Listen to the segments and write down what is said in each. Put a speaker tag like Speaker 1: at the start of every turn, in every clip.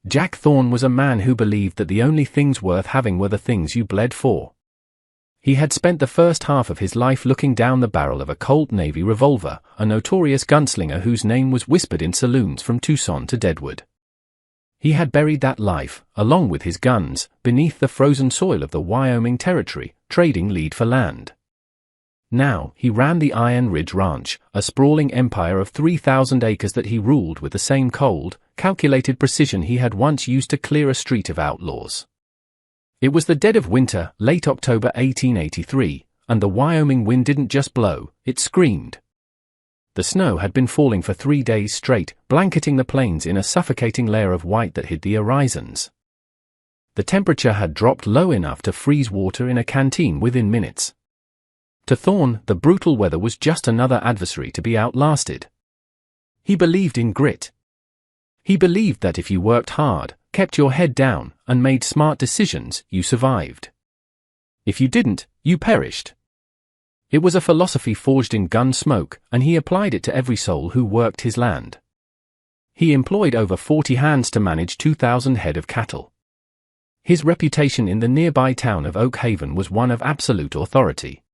Speaker 1: Jack Thorne was a man who believed that the only things worth having were the things you bled for. He had spent the first half of his life looking down the barrel of a Colt Navy revolver, a notorious gunslinger whose name was whispered in saloons from Tucson to Deadwood. He had buried that life, along with his guns, beneath the frozen soil of the Wyoming Territory, trading lead for land. Now, he ran the Iron Ridge Ranch, a sprawling empire of 3,000 acres that he ruled with the same cold, calculated precision he had once used to clear a street of outlaws. It was the dead of winter, late October 1883, and the Wyoming wind didn't just blow, it screamed. The snow had been falling for 3 days straight, blanketing the plains in a suffocating layer of white that hid the horizons. The temperature had dropped low enough to freeze water in a canteen within minutes. To Thorne, the brutal weather was just another adversary to be outlasted. He believed in grit. He believed that if you worked hard, kept your head down, and made smart decisions, you survived. If you didn't, you perished. It was a philosophy forged in gun smoke, and he applied it to every soul who worked his land. He employed over 40 hands to manage 2,000 head of cattle. His reputation in the nearby town of Oak Haven was one of absolute authority.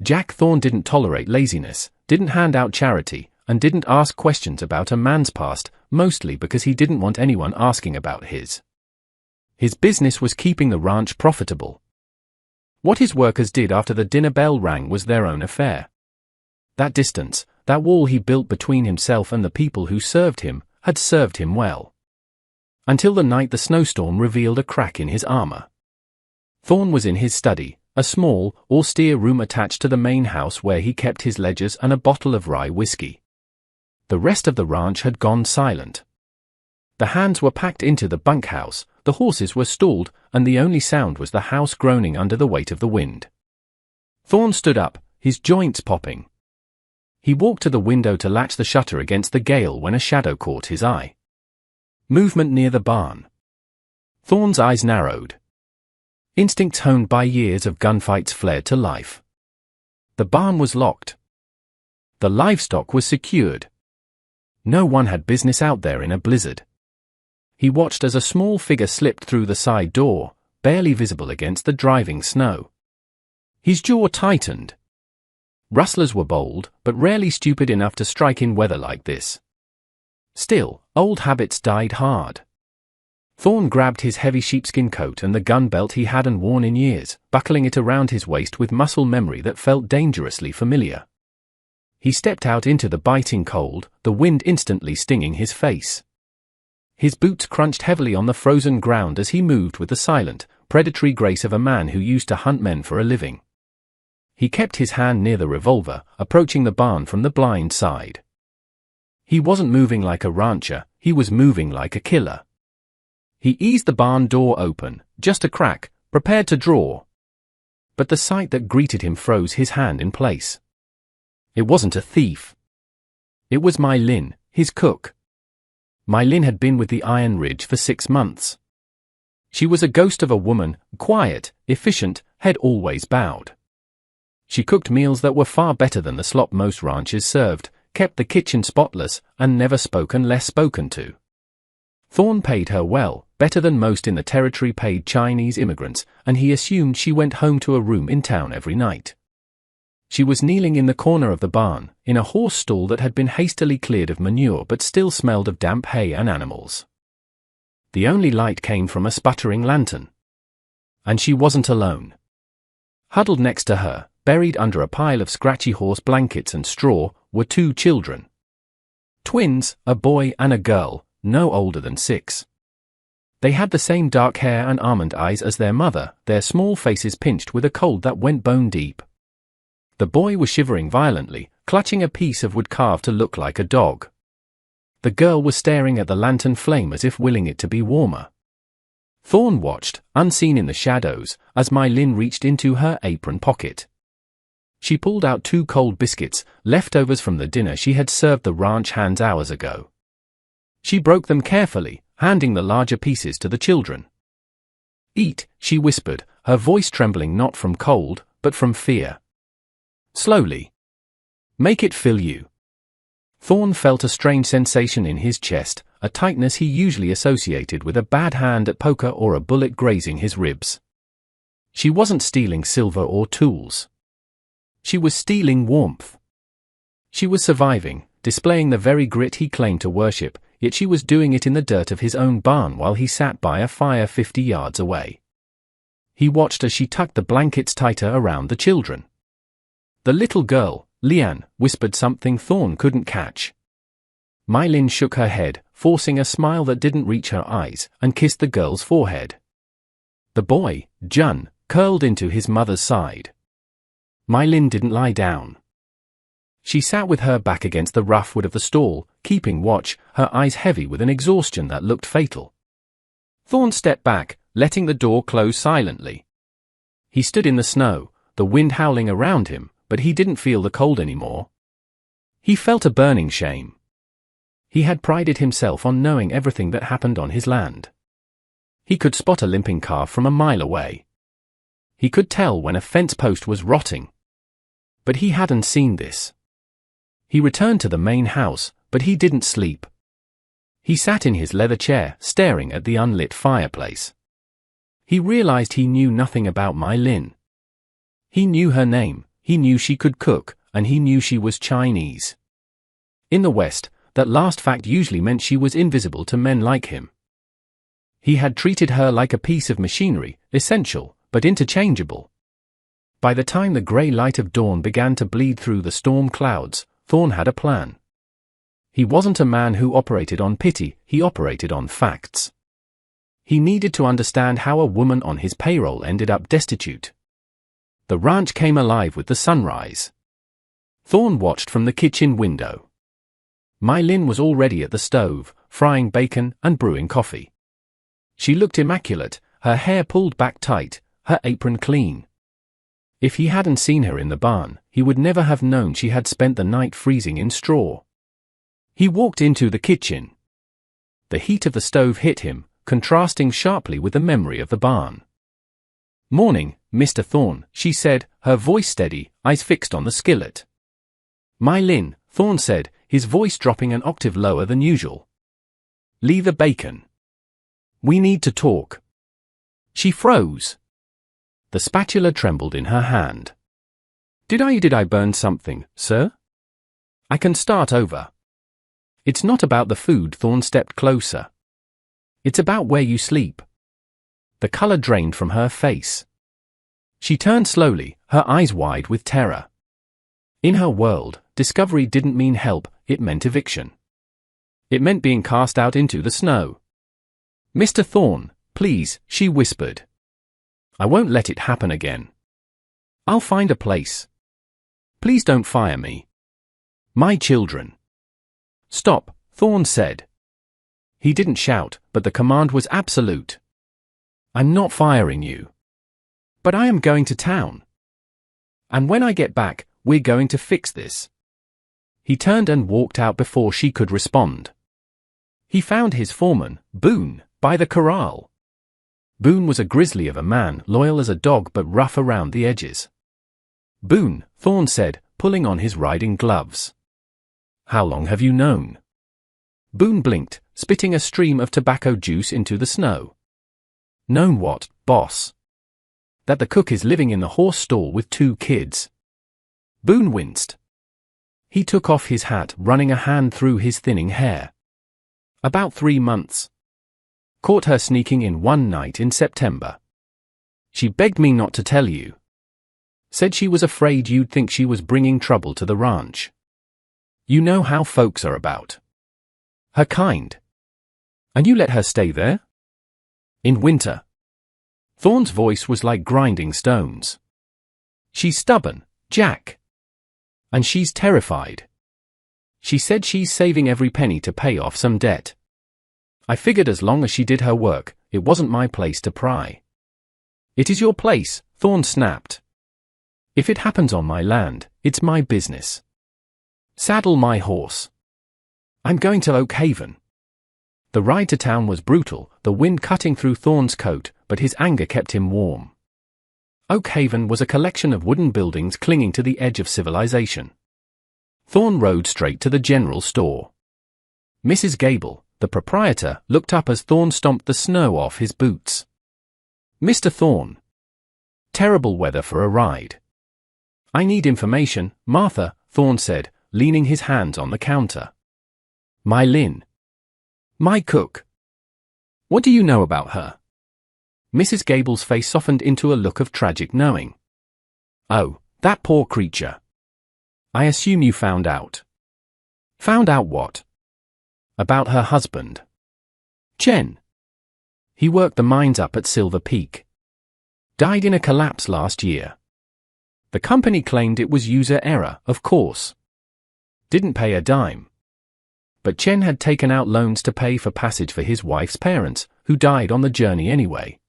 Speaker 1: Jack Thorne didn't tolerate laziness, didn't hand out charity, and didn't ask questions about a man's past, mostly because he didn't want anyone asking about his. His business was keeping the ranch profitable. What his workers did after the dinner bell rang was their own affair. That distance, that wall he built between himself and the people who served him, had served him well. Until the night the snowstorm revealed a crack in his armor. Thorne was in his study, a small, austere room attached to the main house where he kept his ledgers and a bottle of rye whiskey. The rest of the ranch had gone silent. The hands were packed into the bunkhouse, the horses were stalled, and the only sound was the house groaning under the weight of the wind. Thorne stood up, his joints popping. He walked to the window to latch the shutter against the gale when a shadow caught his eye. Movement near the barn. Thorne's eyes narrowed. Instincts honed by years of gunfights flared to life. The barn was locked. The livestock was secured. No one had business out there in a blizzard. He watched as a small figure slipped through the side door, barely visible against the driving snow. His jaw tightened. Rustlers were bold, but rarely stupid enough to strike in weather like this. Still, old habits died hard. Thorne grabbed his heavy sheepskin coat and the gun belt he hadn't worn in years, buckling it around his waist with muscle memory that felt dangerously familiar. He stepped out into the biting cold, the wind instantly stinging his face. His boots crunched heavily on the frozen ground as he moved with the silent, predatory grace of a man who used to hunt men for a living. He kept his hand near the revolver, approaching the barn from the blind side. He wasn't moving like a rancher, he was moving like a killer. He eased the barn door open, just a crack, prepared to draw. But the sight that greeted him froze his hand in place. It wasn't a thief. It was My Lin, his cook. My Lin had been with the Iron Ridge for 6 months. She was a ghost of a woman, quiet, efficient, head always bowed. She cooked meals that were far better than the slop most ranches served, kept the kitchen spotless, and never spoke unless spoken to. Thorne paid her well, better than most in the territory paid Chinese immigrants, and he assumed she went home to a room in town every night. She was kneeling in the corner of the barn, in a horse stall that had been hastily cleared of manure but still smelled of damp hay and animals. The only light came from a sputtering lantern. And she wasn't alone. Huddled next to her, buried under a pile of scratchy horse blankets and straw, were 2 children. Twins, a boy and a girl, no older than 6. They had the same dark hair and almond eyes as their mother, their small faces pinched with a cold that went bone deep. The boy was shivering violently, clutching a piece of wood carved to look like a dog. The girl was staring at the lantern flame as if willing it to be warmer. Thorne watched, unseen in the shadows, as My Lin reached into her apron pocket. She pulled out 2 cold biscuits, leftovers from the dinner she had served the ranch hands hours ago. She broke them carefully, handing the larger pieces to the children. "Eat," she whispered, her voice trembling not from cold, but from fear. "Slowly. Make it fill you." Thorne felt a strange sensation in his chest, a tightness he usually associated with a bad hand at poker or a bullet grazing his ribs. She wasn't stealing silver or tools. She was stealing warmth. She was surviving, displaying the very grit he claimed to worship, yet she was doing it in the dirt of his own barn while he sat by a fire 50 yards away. He watched as she tucked the blankets tighter around the children. The little girl, Leanne, whispered something Thorn couldn't catch. Mylin shook her head, forcing a smile that didn't reach her eyes, and kissed the girl's forehead. The boy, Jun, curled into his mother's side. Mylin didn't lie down. She sat with her back against the rough wood of the stall, keeping watch, her eyes heavy with an exhaustion that looked fatal. Thorn stepped back, letting the door close silently. He stood in the snow, the wind howling around him, but he didn't feel the cold anymore. He felt a burning shame. He had prided himself on knowing everything that happened on his land. He could spot a limping calf from a mile away. He could tell when a fence post was rotting. But he hadn't seen this. He returned to the main house, but he didn't sleep. He sat in his leather chair, staring at the unlit fireplace. He realized he knew nothing about Mylin. He knew her name, he knew she could cook, and he knew she was Chinese. In the West, that last fact usually meant she was invisible to men like him. He had treated her like a piece of machinery, essential, but interchangeable. By the time the grey light of dawn began to bleed through the storm clouds, Thorn had a plan. He wasn't a man who operated on pity, he operated on facts. He needed to understand how a woman on his payroll ended up destitute. The ranch came alive with the sunrise. Thorn watched from the kitchen window. Mylin was already at the stove, frying bacon and brewing coffee. She looked immaculate, her hair pulled back tight, her apron clean. If he hadn't seen her in the barn, he would never have known she had spent the night freezing in straw. He walked into the kitchen. The heat of the stove hit him, contrasting sharply with the memory of the barn. "Morning, Mr. Thorn," she said, her voice steady, eyes fixed on the skillet. "Mylin," Thorn said, his voice dropping an octave lower than usual. "Leave the bacon. We need to talk." She froze. The spatula trembled in her hand. Did I burn something, sir? I can start over." "It's not about the food," Thorn stepped closer. "It's about where you sleep." The color drained from her face. She turned slowly, her eyes wide with terror. In her world, discovery didn't mean help, it meant eviction. It meant being cast out into the snow. "Mr. Thorn, please," she whispered. "I won't let it happen again. I'll find a place. Please don't fire me. My children." "Stop," Thorn said. He didn't shout, but the command was absolute. "I'm not firing you. But I am going to town. And when I get back, we're going to fix this." He turned and walked out before she could respond. He found his foreman, Boone, by the corral. Boone was a grizzly of a man, loyal as a dog but rough around the edges. "Boone," Thorn said, pulling on his riding gloves. "How long have you known?" Boone blinked, spitting a stream of tobacco juice into the snow. "Known what, boss?" "That the cook is living in the horse stall with 2 kids." Boone winced. He took off his hat, running a hand through his thinning hair. "About 3 months. Caught her sneaking in one night in September. She begged me not to tell you. Said she was afraid you'd think she was bringing trouble to the ranch. You know how folks are about her kind. And you let her stay there? In winter." Thorn's voice was like grinding stones. "She's stubborn, Jack. And she's terrified. She said she's saving every penny to pay off some debt. I figured as long as she did her work, it wasn't my place to pry." "It is your place," Thorn snapped. "If it happens on my land, it's my business. Saddle my horse. I'm going to Oak Haven." The ride to town was brutal, the wind cutting through Thorn's coat, but his anger kept him warm. Oak Haven was a collection of wooden buildings clinging to the edge of civilization. Thorn rode straight to the general store. Mrs. Gable, The proprietor looked up as Thorne stomped the snow off his boots. "Mr. Thorne. Terrible weather for a ride." "I need information, Martha," Thorne said, leaning his hands on the counter. "My Lynn. My cook. What do you know about her?" Mrs. Gable's face softened into a look of tragic knowing. "Oh, that poor creature. I assume you found out." "Found out what?" "About her husband. Chen. He worked the mines up at Silver Peak. Died in a collapse last year. The company claimed it was user error, of course. Didn't pay a dime. But Chen had taken out loans to pay for passage for his wife's parents, who died on the journey anyway.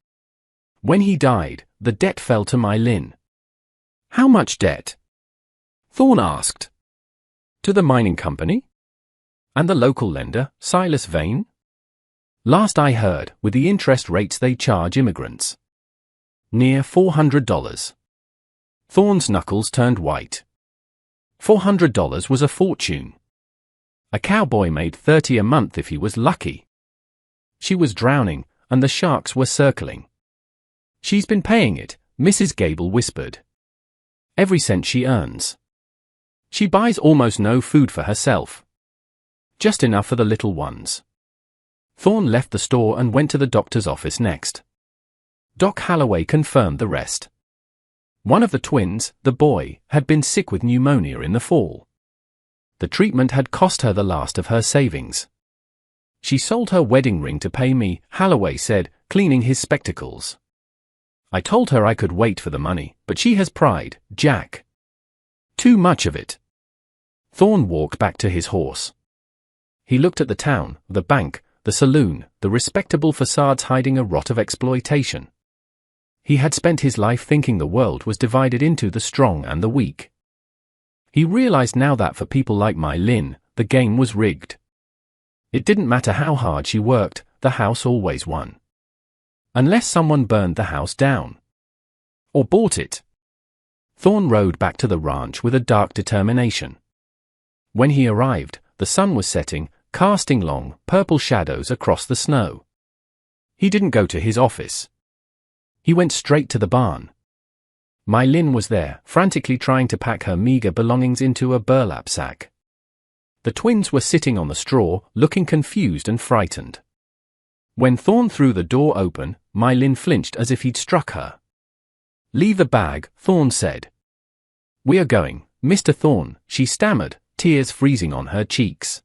Speaker 1: When he died, the debt fell to my Lynn." "How much debt?" Thorne asked. "To the mining company? And the local lender, Silas Vane? Last I heard, with the interest rates they charge immigrants. Near $400. Thorne's knuckles turned white. $400 was a fortune. A cowboy made $30 a month if he was lucky. She was drowning, and the sharks were circling. "She's been paying it," Mrs. Gable whispered. "Every cent she earns. She buys almost no food for herself. Just enough for the little ones." Thorne left the store and went to the doctor's office next. Doc Holloway confirmed the rest. One of the twins, the boy, had been sick with pneumonia in the fall. The treatment had cost her the last of her savings. "She sold her wedding ring to pay me," Holloway said, cleaning his spectacles. "I told her I could wait for the money, but she has pride, Jack. Too much of it." Thorne walked back to his horse. He looked at the town, the bank, the saloon, the respectable facades hiding a rot of exploitation. He had spent his life thinking the world was divided into the strong and the weak. He realized now that for people like my Lynn, the game was rigged. It didn't matter how hard she worked, the house always won. Unless someone burned the house down. Or bought it. Thorne rode back to the ranch with a dark determination. When he arrived, the sun was setting, casting long, purple shadows across the snow. He didn't go to his office. He went straight to the barn. My Lynn was there, frantically trying to pack her meager belongings into a burlap sack. The twins were sitting on the straw, looking confused and frightened. When Thorne threw the door open, My Lynn flinched as if he'd struck her. "Leave the bag," Thorne said. "We are going, Mr. Thorne," she stammered, tears freezing on her cheeks.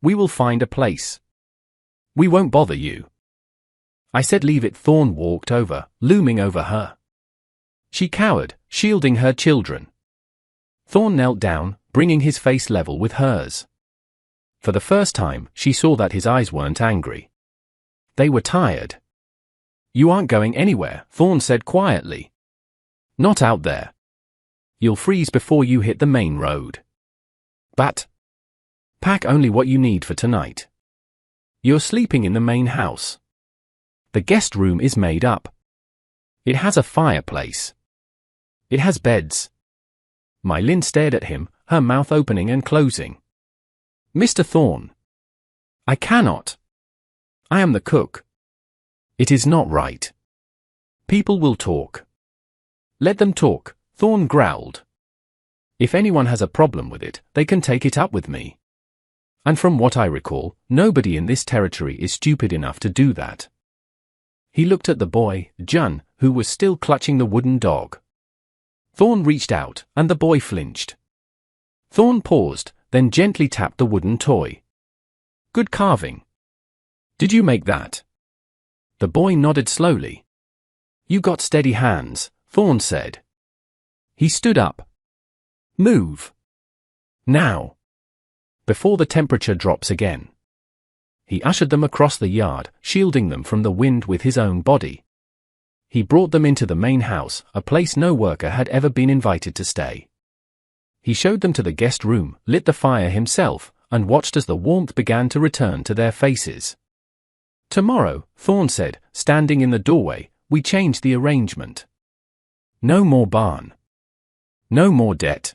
Speaker 1: "We will find a place. We won't bother you." "I said leave it." Thorne walked over, looming over her. She cowered, shielding her children. Thorne knelt down, bringing his face level with hers. For the first time, she saw that his eyes weren't angry. They were tired. "You aren't going anywhere," Thorne said quietly. "Not out there. You'll freeze before you hit the main road. But pack only what you need for tonight. You're sleeping in the main house. The guest room is made up. It has a fireplace. It has beds." My Lynn stared at him, her mouth opening and closing. "Mr. Thorne. I cannot. I am the cook. It is not right. People will talk." "Let them talk," Thorne growled. "If anyone has a problem with it, they can take it up with me. And from what I recall, nobody in this territory is stupid enough to do that." He looked at the boy, Jun, who was still clutching the wooden dog. Thorne reached out, and the boy flinched. Thorne paused, then gently tapped the wooden toy. "Good carving. Did you make that?" The boy nodded slowly. "You got steady hands," Thorne said. He stood up. "Move. Now. Before the temperature drops again." He ushered them across the yard, shielding them from the wind with his own body. He brought them into the main house, a place no worker had ever been invited to stay. He showed them to the guest room, lit the fire himself, and watched as the warmth began to return to their faces. "Tomorrow," Thorne said, standing in the doorway, "we change the arrangement. No more barn. No more debt."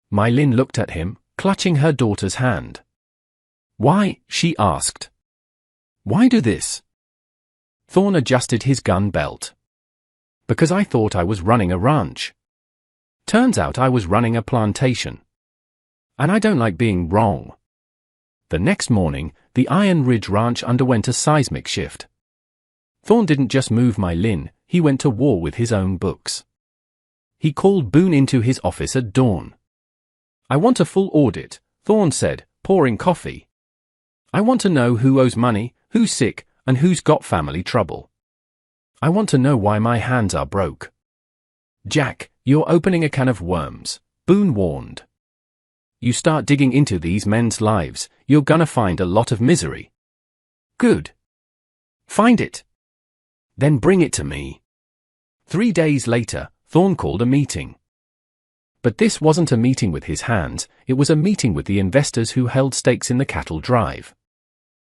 Speaker 1: My Lynn looked at him, clutching her daughter's hand. Why? She asked. Why do this? Thorn adjusted his gun belt. Because I thought I was running a ranch. Turns out I was running a plantation. And I don't like being wrong. The next morning, the Iron Ridge Ranch underwent a seismic shift. Thorn didn't just move My Lin, he went to war with his own books. He called Boone into his office at dawn. I want a full audit, Thorn said, pouring coffee. I want to know who owes money, who's sick, and who's got family trouble. I want to know why my hands are broke. Jack, you're opening a can of worms, Boone warned. You start digging into these men's lives, you're gonna find a lot of misery. Good. Find it. Then bring it to me. 3 days later, Thorn called a meeting. But this wasn't a meeting with his hands, it was a meeting with the investors who held stakes in the cattle drive.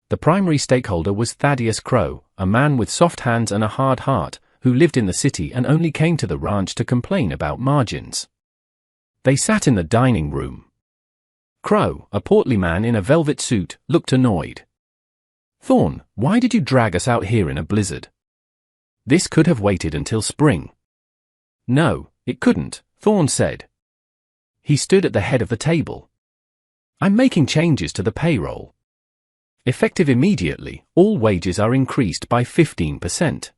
Speaker 1: The primary stakeholder was Thaddeus Crow, a man with soft hands and a hard heart, who lived in the city and only came to the ranch to complain about margins. They sat in the dining room. Crow, a portly man in a velvet suit, looked annoyed. Thorn, why did you drag us out here in a blizzard? This could have waited until spring. No, it couldn't, Thorn said. He stood at the head of the table. I'm making changes to the payroll. Effective immediately, all wages are increased by 15%.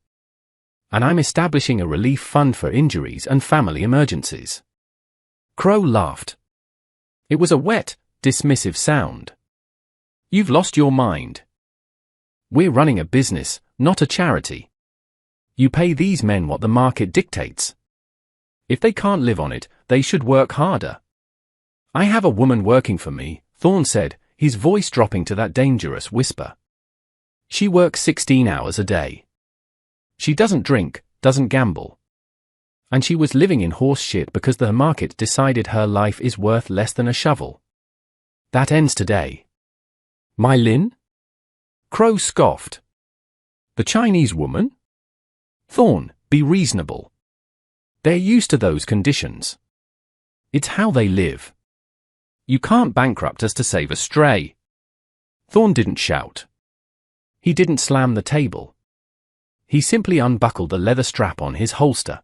Speaker 1: And I'm establishing a relief fund for injuries and family emergencies. Crow laughed. It was a wet, dismissive sound. You've lost your mind. We're running a business, not a charity. You pay these men what the market dictates. If they can't live on it, they should work harder. I have a woman working for me, Thorn said, his voice dropping to that dangerous whisper. She works 16 hours a day. She doesn't drink, doesn't gamble. And she was living in horse shit because the market decided her life is worth less than a shovel. That ends today. My Lin? Crow scoffed. The Chinese woman? Thorn, be reasonable. They're used to those conditions. It's how they live. You can't bankrupt us to save a stray. Thorn didn't shout. He didn't slam the table. He simply unbuckled the leather strap on his holster.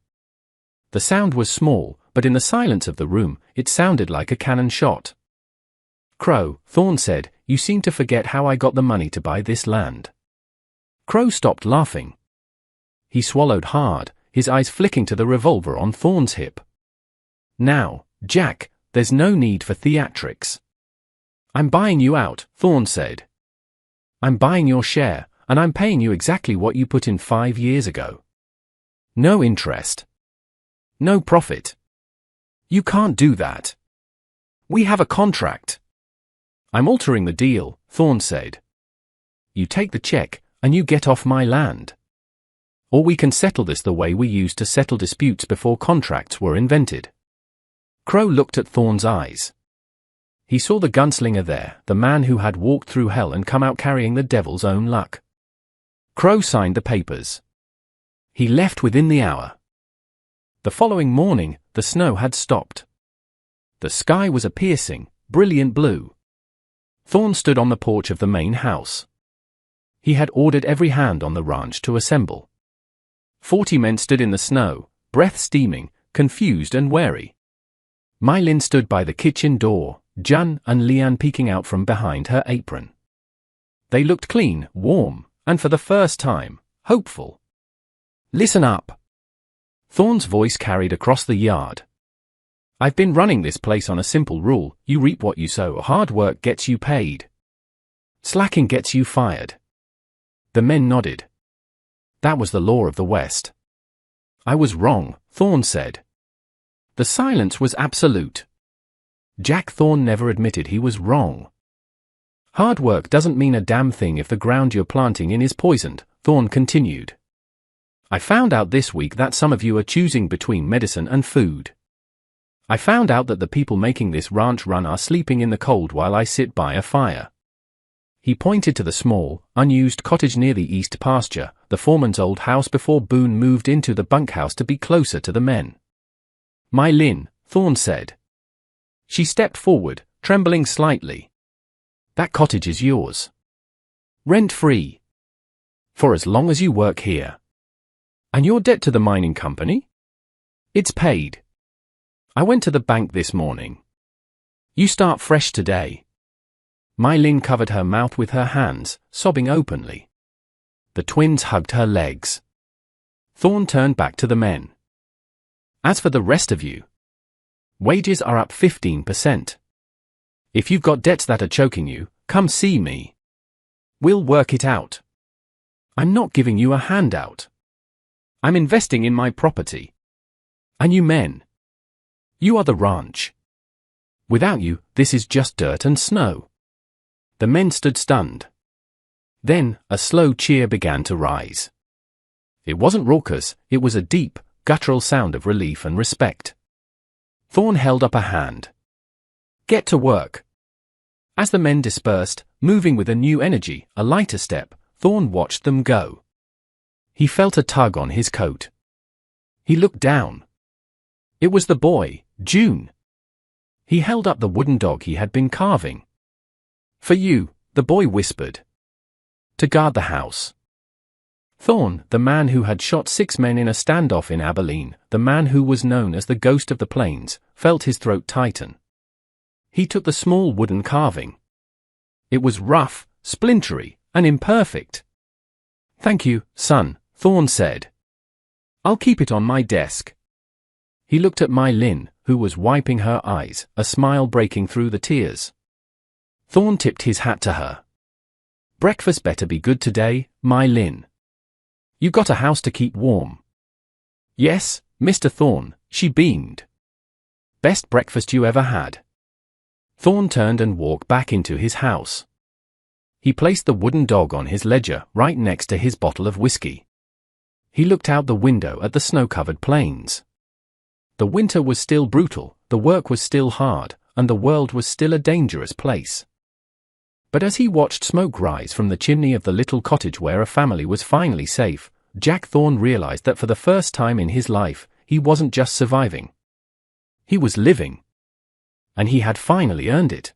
Speaker 1: The sound was small, but in the silence of the room, it sounded like a cannon shot. Crow, Thorn said, you seem to forget how I got the money to buy this land. Crow stopped laughing. He swallowed hard, his eyes flicking to the revolver on Thorn's hip. Now, Jack, there's no need for theatrics. I'm buying you out, Thorn said. I'm buying your share, and I'm paying you exactly what you put in 5 years ago. No interest. No profit. You can't do that. We have a contract. I'm altering the deal, Thorn said. You take the check, and you get off my land. Or we can settle this the way we used to settle disputes before contracts were invented. Crow looked at Thorn's eyes. He saw the gunslinger there, the man who had walked through hell and come out carrying the devil's own luck. Crow signed the papers. He left within the hour. The following morning, the snow had stopped. The sky was a piercing, brilliant blue. Thorn stood on the porch of the main house. He had ordered every hand on the ranch to assemble. 40 men stood in the snow, breath steaming, confused and wary. My Lin stood by the kitchen door, Jun and Lian peeking out from behind her apron. They looked clean, warm, and for the first time, hopeful. Listen up. Thorn's voice carried across the yard. I've been running this place on a simple rule, you reap what you sow, hard work gets you paid. Slacking gets you fired. The men nodded. That was the law of the West. I was wrong, Thorn said. The silence was absolute. Jack Thorn never admitted he was wrong. Hard work doesn't mean a damn thing if the ground you're planting in is poisoned, Thorn continued. I found out this week that some of you are choosing between medicine and food. I found out that the people making this ranch run are sleeping in the cold while I sit by a fire. He pointed to the small, unused cottage near the east pasture, the foreman's old house before Boone moved into the bunkhouse to be closer to the men. My Lin, Thorn said. She stepped forward, trembling slightly. That cottage is yours. Rent-free. For as long as you work here. And your debt to the mining company? It's paid. I went to the bank this morning. You start fresh today. Mai Lin covered her mouth with her hands, sobbing openly. The twins hugged her legs. Thorn turned back to the men. As for the rest of you, wages are up 15%. If you've got debts that are choking you, come see me. We'll work it out. I'm not giving you a handout. I'm investing in my property. And you men, you are the ranch. Without you, this is just dirt and snow. The men stood stunned. Then, a slow cheer began to rise. It wasn't raucous, it was a deep, guttural sound of relief and respect. Thorn held up a hand. Get to work. As the men dispersed, moving with a new energy, a lighter step, Thorn watched them go. He felt a tug on his coat. He looked down. It was the boy, June. He held up the wooden dog he had been carving. For you, the boy whispered. To guard the house. Thorn, the man who had shot 6 men in a standoff in Abilene, the man who was known as the Ghost of the Plains, felt his throat tighten. He took the small wooden carving. It was rough, splintery, and imperfect. Thank you, son, Thorn said. I'll keep it on my desk. He looked at Mai Lin, who was wiping her eyes, a smile breaking through the tears. Thorn tipped his hat to her. Breakfast better be good today, Mai Lin. You got a house to keep warm. Yes, Mr. Thorn, she beamed. Best breakfast you ever had. Thorn turned and walked back into his house. He placed the wooden dog on his ledger right next to his bottle of whiskey. He looked out the window at the snow-covered plains. The winter was still brutal, the work was still hard, and the world was still a dangerous place. But as he watched smoke rise from the chimney of the little cottage where a family was finally safe, Jack Thorn realized that for the first time in his life, he wasn't just surviving. He was living. And he had finally earned it.